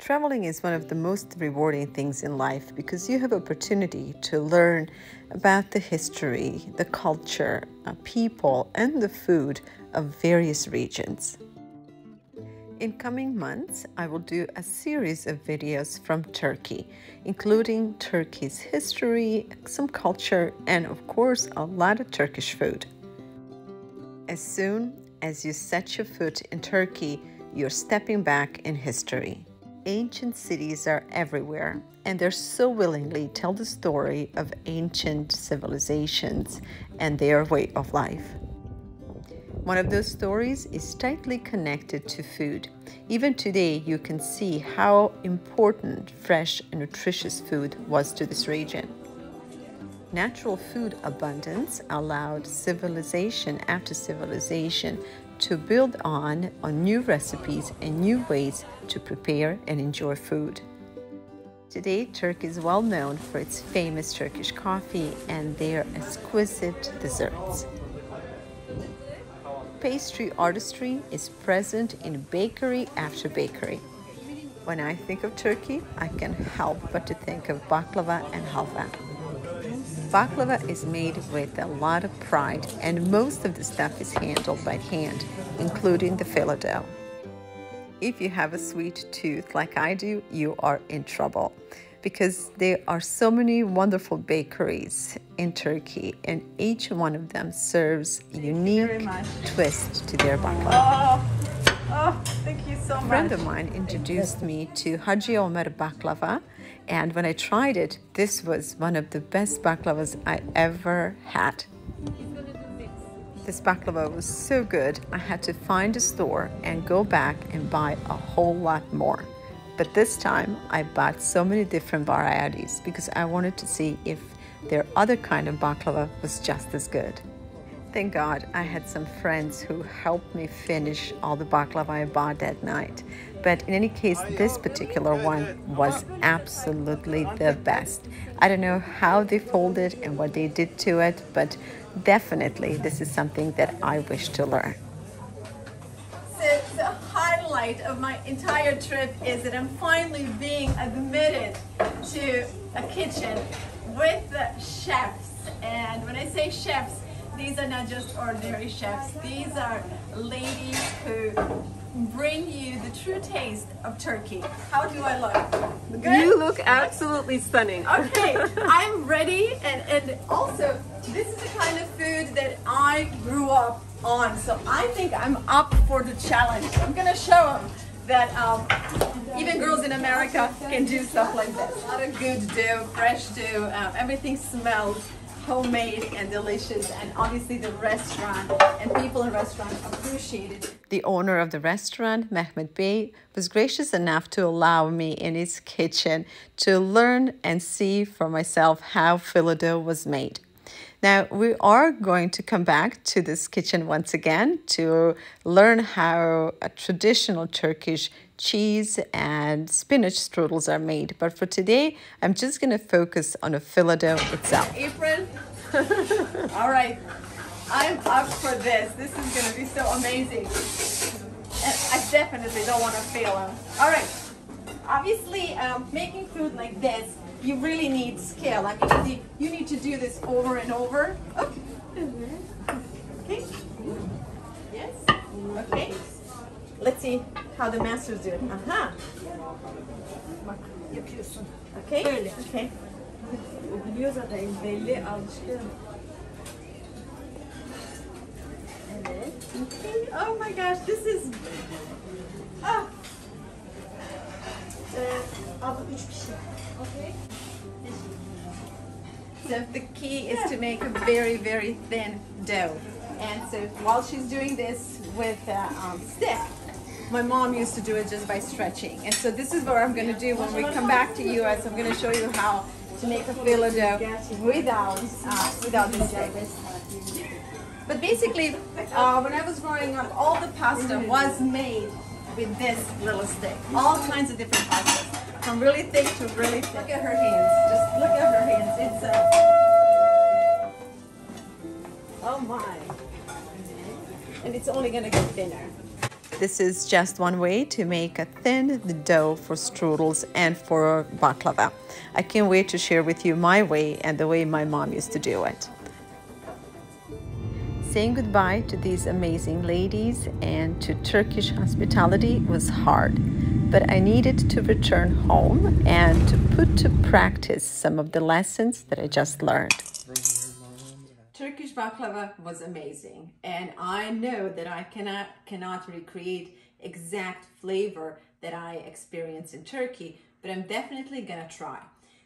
Traveling is one of the most rewarding things in life because you have opportunity to learn about the history, the culture, people, and the food of various regions. In coming months, I will do a series of videos from Turkey, including Turkey's history, some culture, and of course, a lot of Turkish food. As soon as you set your foot in Turkey, you're stepping back in history. Ancient cities are everywhere, and they so willingly tell the story of ancient civilizations and their way of life. One of those stories is tightly connected to food. Even today, you can see how important fresh and nutritious food was to this region. Natural food abundance allowed civilization after civilization to build on new recipes and new ways to prepare and enjoy food. Today, Turkey is well known for its famous Turkish coffee and their exquisite desserts. Pastry artistry is present in bakery after bakery. When I think of Turkey, I can't help but to think of baklava and halva. Baklava is made with a lot of pride, and most of the stuff is handled by hand, including the filo dough. If you have a sweet tooth like I do, you are in trouble because there are so many wonderful bakeries in Turkey, and each one of them serves a unique twist to their baklava. Oh, thank you so much. A friend of mine introduced me to Hacı Ömer baklava, and when I tried it, this was one of the best baklavas I ever had. This baklava was so good, I had to find a store and go back and buy a whole lot more. But this time, I bought so many different varieties because I wanted to see if their other kind of baklava was just as good. Thank God I had some friends who helped me finish all the baklava I bought that night. But in any case, this particular one was absolutely the best. I don't know how they folded and what they did to it, but definitely this is something that I wish to learn. So the highlight of my entire trip is that I'm finally being admitted to a kitchen with the chefs. And when I say chefs, these are not just ordinary chefs. These are ladies who bring you the true taste of Turkey. How do I look? Good? You look absolutely stunning. Okay, I'm ready. And also, this is the kind of food that I grew up on. So I think I'm up for the challenge. I'm gonna show them that even girls in America can do stuff like this. A lot of good dough, fresh dough, everything smells homemade and delicious, and obviously the restaurant and people in restaurants appreciate it. The owner of the restaurant, Mehmet Bey, was gracious enough to allow me in his kitchen to learn and see for myself how filo dough was made. Now, we are going to come back to this kitchen once again to learn how a traditional Turkish cheese and spinach strudels are made. But for today, I'm just going to focus on a filo dough itself. Apron. All right. I'm up for this. This is going to be so amazing. And I definitely don't want to fail them. All right. Obviously, making food like this, you really need skill. I mean, you need to do this over and over. Oh. Okay. Yes. Okay. Let's see how the masters do it. Aha. Bak yapıyorsun. Okay. Böyle. Okay. O biliyor zaten belli alışkın. Evet. Okay. Oh my gosh, this is. Ah. Abla 3 kişi. Okay. So the key is to make a very, very thin dough. And so while she's doing this with a stick, my mom used to do it just by stretching. And so this is what I'm going to do when we come back to US. I'm going to show you how to make a filo dough without the stick. But basically, when I was growing up, all the pasta was made with this little stick. All kinds of different pastas, from really thick to really thick. Look at her hands. Just look at her hands. It's Oh my. and it's only going to get thinner. This is just one way to make a thin dough for strudels and for baklava. I can't wait to share with you my way and the way my mom used to do it. Saying goodbye to these amazing ladies and to Turkish hospitality was hard, but I needed to return home and to put to practice some of the lessons that I just learned. Turkish baklava was amazing, and I know that I cannot recreate exact flavor that I experience in Turkey, but I'm definitely gonna try.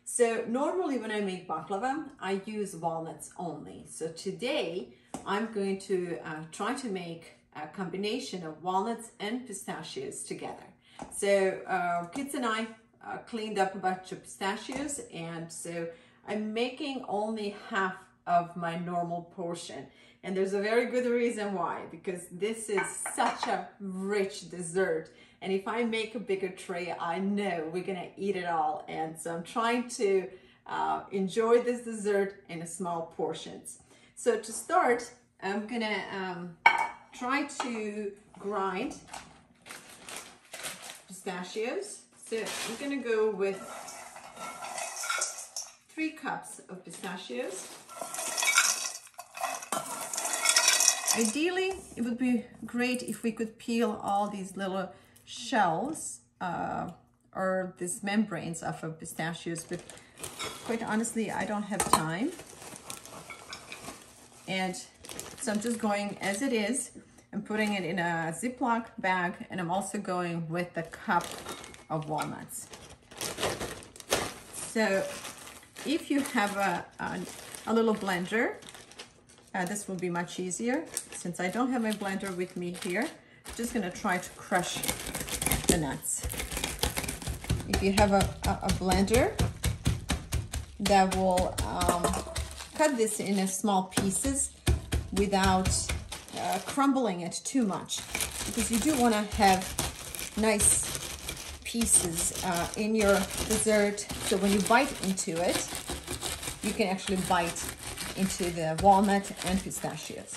So normally when I make baklava, I use walnuts only. So today I'm going to try to make a combination of walnuts and pistachios together. So kids and I cleaned up a bunch of pistachios, and so I'm making only half of my normal portion. And there's a very good reason why, because this is such a rich dessert. And if I make a bigger tray, I know we're gonna eat it all. And so I'm trying to enjoy this dessert in small portions. So to start, I'm gonna try to grind pistachios. So I'm gonna go with 3 cups of pistachios. Ideally, it would be great if we could peel all these little shells or these membranes off of pistachios, but quite honestly, I don't have time. And so I'm just going as it is. I'm putting it in a Ziploc bag, and I'm also going with a cup of walnuts. So if you have a little blender, this will be much easier. Since I don't have my blender with me here, I'm just gonna try to crush the nuts. If you have a blender that will cut this in small pieces without crumbling it too much, because you do want to have nice pieces in your dessert, so when you bite into it, you can actually bite into the walnut and pistachios.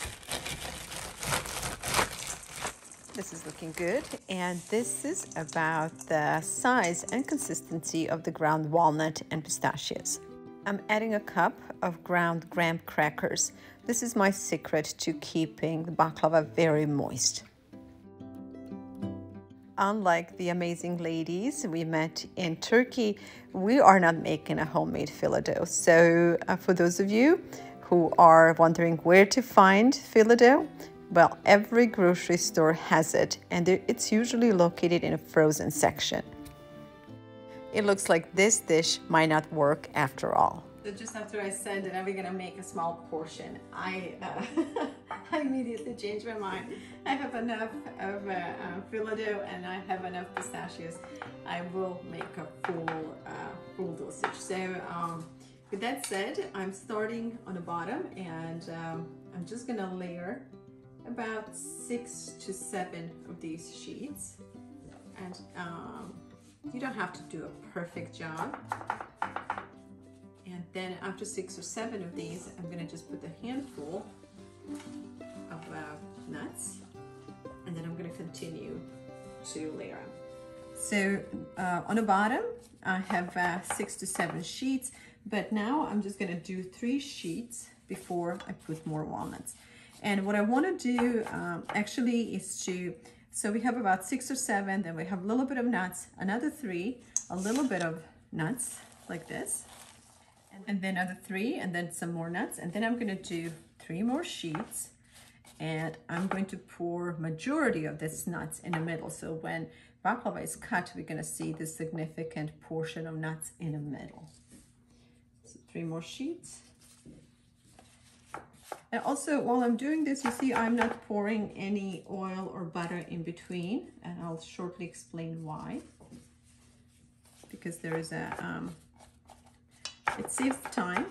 This is looking good, and this is about the size and consistency of the ground walnut and pistachios. I'm adding a cup of ground graham crackers. This is my secret to keeping the baklava very moist. Unlike the amazing ladies we met in Turkey, we are not making a homemade filo dough. So for those of you who are wondering where to find filo dough, well, every grocery store has it, and it's usually located in a frozen section. It looks like this dish might not work after all. So just after I said that I'm gonna make a small portion, I immediately changed my mind. I have enough of filo dough and I have enough pistachios. I will make a full dosage. So with that said, I'm starting on the bottom, and I'm just gonna layer about 6 to 7 of these sheets. And you don't have to do a perfect job. And then after 6 or 7 of these, I'm gonna just put a handful of nuts, and then I'm gonna continue to layer them. So on the bottom, I have 6 to 7 sheets, but now I'm just gonna do 3 sheets before I put more walnuts. And what I wanna do actually is so we have about 6 or 7, then we have a little bit of nuts, another 3, a little bit of nuts like this, and then another 3, and then some more nuts, and then I'm gonna do 3 more sheets, and I'm going to pour majority of this nuts in the middle. So when baklava is cut, we're gonna see the significant portion of nuts in the middle. So 3 more sheets. And also, while I'm doing this, you see I'm not pouring any oil or butter in between, and I'll shortly explain why. Because there is it saves time,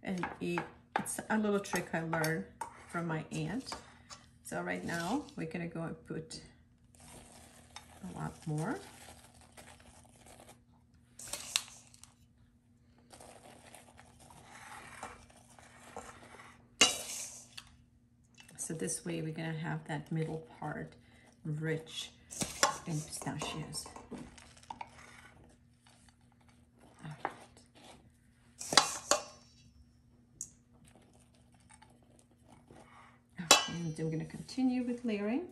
and it's a little trick I learned from my aunt. So right now, we're gonna go and put a lot more. So this way we're gonna have that middle part rich in pistachios. And I'm going to continue with layering.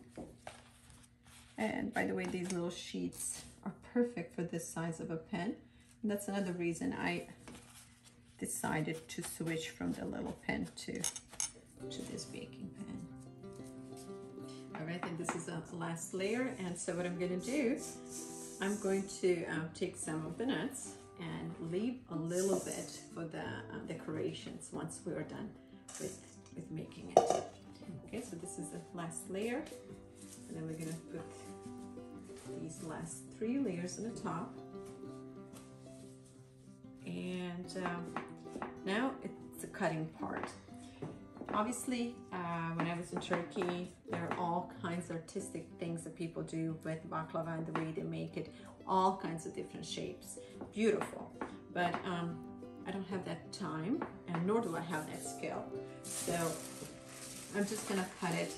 And by the way, these little sheets are perfect for this size of a pen. And that's another reason I decided to switch from the little pen to this baking pen. All right, and this is the last layer. And so what I'm going to do, I'm going to take some of the nuts and leave a little bit for the decorations once we're done with making it. Okay, so this is the last layer, and then we're going to put these last 3 layers on the top. And now it's the cutting part. Obviously, when I was in Turkey, there are all kinds of artistic things that people do with baklava and the way they make it, all kinds of different shapes. Beautiful. But I don't have that time, and nor do I have that skill. So I'm just gonna cut it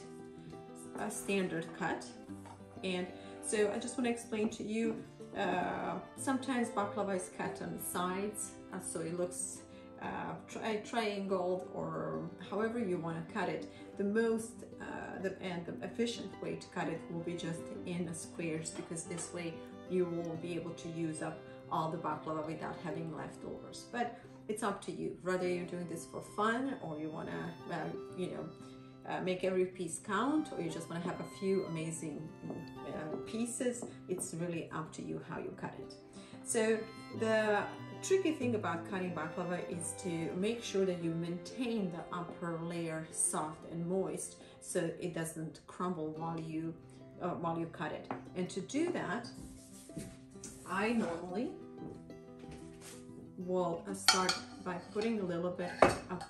a standard cut. And so I just want to explain to you, sometimes baklava is cut on the sides, so it looks triangled, or however you want to cut it. The most the efficient way to cut it will be just in squares, because this way you will be able to use up all the baklava without having leftovers. But it's up to you, whether you're doing this for fun, or you want to make every piece count, or you just want to have a few amazing pieces. It's really up to you how you cut it. So the tricky thing about cutting baklava is to make sure that you maintain the upper layer soft and moist, so it doesn't crumble while you cut it. And to do that, I normally will start by putting a little bit of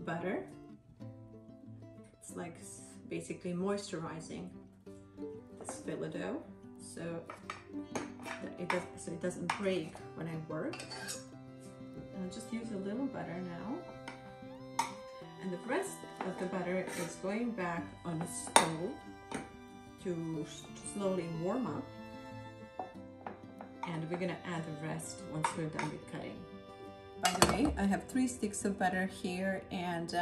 butter. It's like basically moisturizing this fillet dough, so it doesn't break when I work. And I'll just use a little butter now, and the rest of the butter is going back on the stove to slowly warm up, and we're gonna add the rest once we're done with cutting. By the way, I have 3 sticks of butter here, and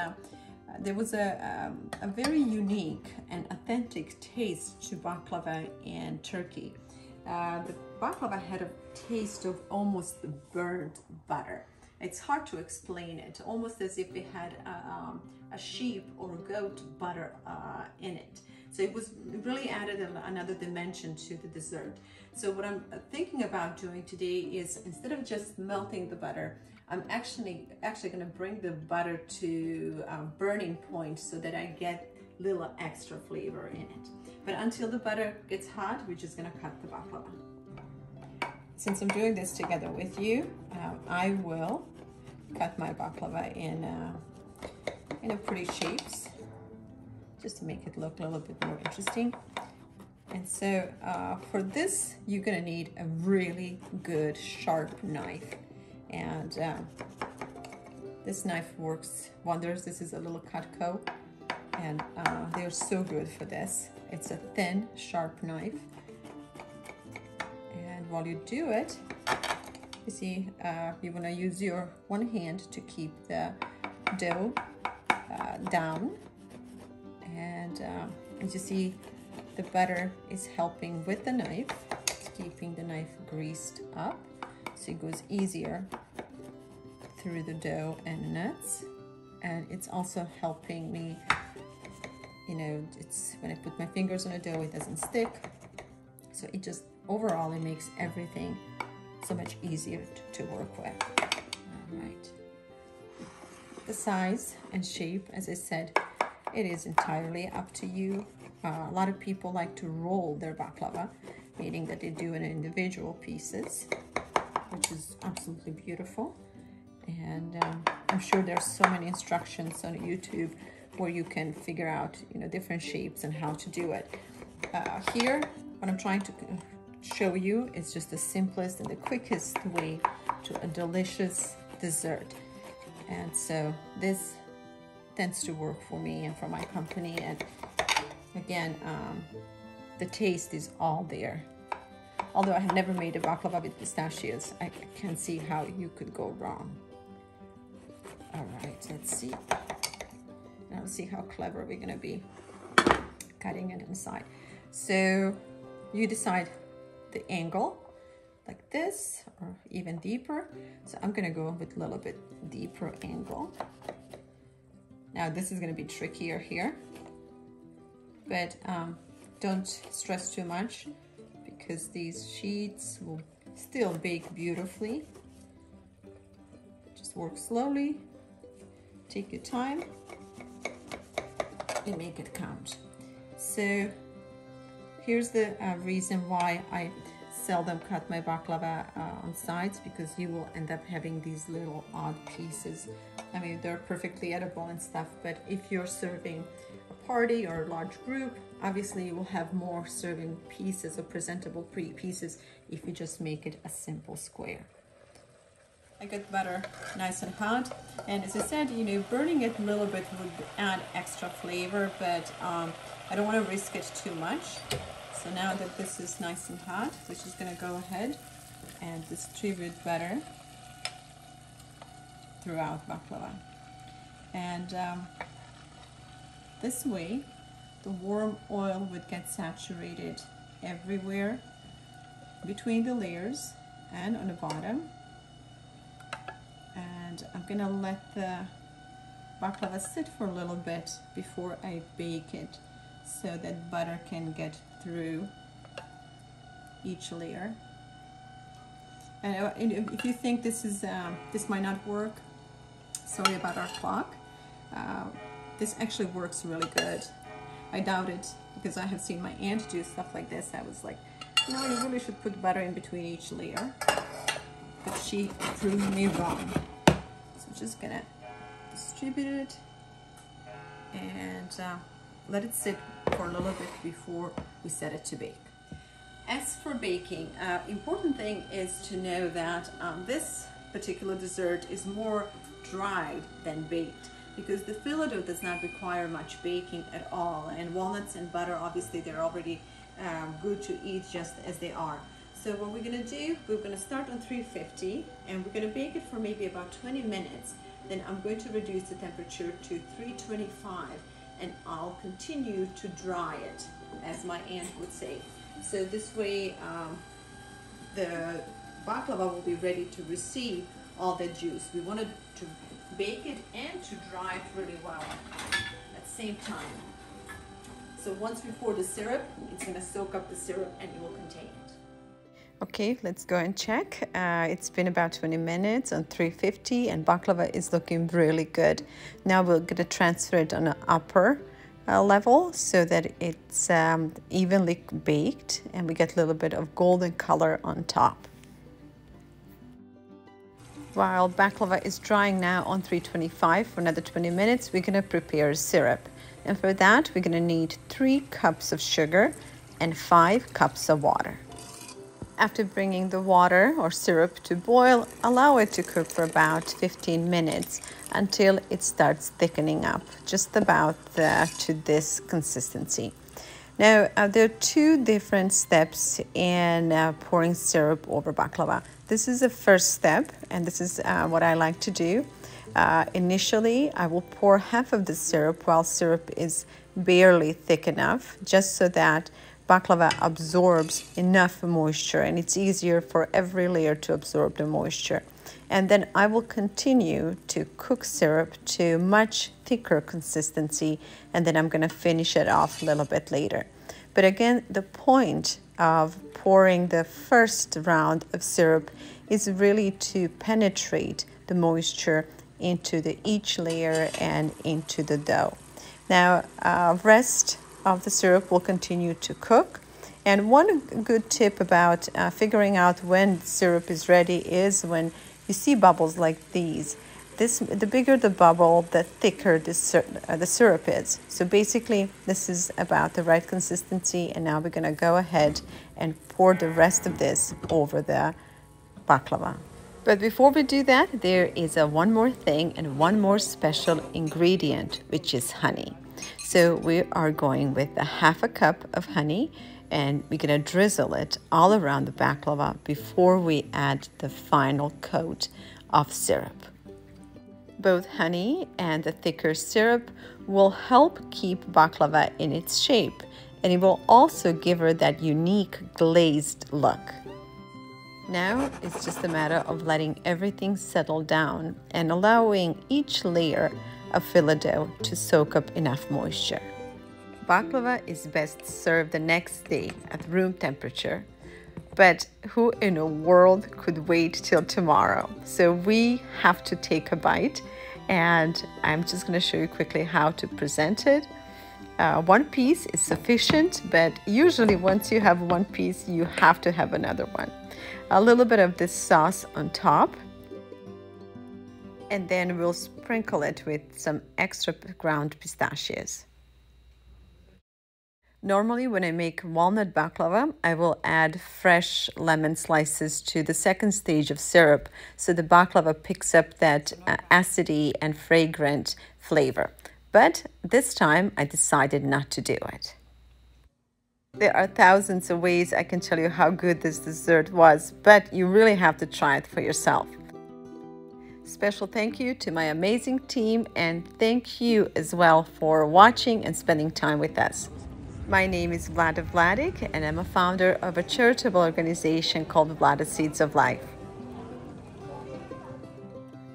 there was a very unique and authentic taste to baklava in Turkey. The baklava had a taste of almost burnt butter. It's hard to explain it, almost as if it had a sheep or goat butter in it. So it really added another dimension to the dessert. So what I'm thinking about doing today is, instead of just melting the butter, I'm actually going to bring the butter to burning point, so that I get little extra flavor in it. But until the butter gets hot, we're just going to cut the baklava. Since I'm doing this together with you, I will cut my baklava in a pretty shapes, just to make it look a little bit more interesting. And so for this, you're going to need a really good sharp knife. And this knife works wonders. This is a little Cutco, and they're so good for this. It's a thin, sharp knife. And while you do it, you see, you want to use your one hand to keep the dough down. And as you see, the butter is helping with the knife, keeping the knife greased up, so it goes easier through the dough and the nuts. And it's also helping me, it's when I put my fingers on the dough, it doesn't stick. So it just, overall, it makes everything so much easier to work with. All right. The size and shape, as I said, it is entirely up to you. A lot of people like to roll their baklava, meaning that they do it in individual pieces, which is absolutely beautiful. And I'm sure there's so many instructions on YouTube where you can figure out, different shapes and how to do it. Here, what I'm trying to show you is just the simplest and the quickest way to a delicious dessert. And so this tends to work for me and for my company. And again, the taste is all there. Although I have never made a baklava with pistachios, I can't see how you could go wrong. All right, let's see. Now let's see how clever we're gonna be cutting it inside. So you decide the angle, like this, or even deeper. So I'm gonna go with a little bit deeper angle. Now this is gonna be trickier here, but don't stress too much because these sheets will still bake beautifully. Just work slowly, take your time, and make it count. So here's the reason why I seldom cut my baklava on sides, because you will end up having these little odd pieces. I mean, they're perfectly edible and stuff, but if you're serving a party or a large group, obviously you will have more serving pieces or presentable pieces if you just make it a simple square. I got butter nice and hot, and as I said, you know, burning it a little bit would add extra flavor, but I don't want to risk it too much. So now that this is nice and hot, we're just going to go ahead and distribute butter throughout baklava. And this way, the warm oil would get saturated everywhere between the layers and on the bottom. And I'm gonna let the baklava sit for a little bit before I bake it, so that butter can get through each layer. And if you think this might not work, sorry about our clock. This actually works really good. I doubt it, because I have seen my aunt do stuff like this. I was like, no, you really should put butter in between each layer. But she proved me wrong. So I'm just gonna distribute it and let it sit for a little bit before we set it to bake. As for baking, important thing is to know that this particular dessert is more dried than baked, because the filo dough does not require much baking at all, and walnuts and butter, obviously they're already good to eat just as they are. So what we're gonna do, we're gonna start on 350 and we're gonna bake it for maybe about 20 minutes. Then I'm going to reduce the temperature to 325 and I'll continue to dry it, as my aunt would say. So this way the baklava will be ready to receive all the juice. We wanted to bake it and to dry it really well at the same time. So once we pour the syrup, it's going to soak up the syrup and it will contain it. Okay, let's go and check. It's been about 20 minutes on 350 and baklava is looking really good. Now we're going to transfer it on an upper level so that it's evenly baked and we get a little bit of golden color on top. While baklava is drying now on 325 for another 20 minutes, we're going to prepare syrup. And for that, we're going to need 3 cups of sugar and 5 cups of water. After bringing the water or syrup to boil, allow it to cook for about 15 minutes until it starts thickening up, just about to this consistency. Now, there are 2 different steps in pouring syrup over baklava. This is the first step, and this is what I like to do. Initially, I will pour half of the syrup while syrup is barely thick enough, just so that baklava absorbs enough moisture and it's easier for every layer to absorb the moisture. And then I will continue to cook syrup to much thicker consistency, and then I'm going to finish it off a little bit later. But again, the point of pouring the first round of syrup is really to penetrate the moisture into each layer and into the dough. Now, rest of the syrup will continue to cook. And one good tip about figuring out when syrup is ready is when you see bubbles like these. The bigger the bubble, the thicker the syrup is. So basically, this is about the right consistency, and now we're going to go ahead and pour the rest of this over the baklava. But before we do that, there is one more thing and one more special ingredient, which is honey. So we are going with 1/2 cup of honey, and we're gonna drizzle it all around the baklava before we add the final coat of syrup. Both honey and the thicker syrup will help keep baklava in its shape, and it will also give her that unique glazed look. Now it's just a matter of letting everything settle down and allowing each layer of filo dough to soak up enough moisture. Baklava is best served the next day at room temperature, but who in the world could wait till tomorrow? So we have to take a bite, and I'm just going to show you quickly how to present it. One piece is sufficient, but usually once you have one piece, you have to have another one. A little bit of this sauce on top, and then we'll sprinkle it with some extra ground pistachios. Normally when I make walnut baklava, I will add fresh lemon slices to the second stage of syrup, so the baklava picks up that acidy and fragrant flavor. But this time I decided not to do it. There are thousands of ways I can tell you how good this dessert was, but you really have to try it for yourself. Special thank you to my amazing team, and thank you as well for watching and spending time with us. My name is Vlada Vladik, and I'm a founder of a charitable organization called Vlada Seeds of Life.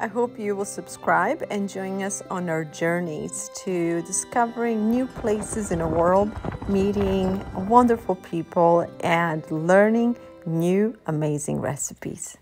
I hope you will subscribe and join us on our journeys to discovering new places in the world, meeting wonderful people, and learning new amazing recipes.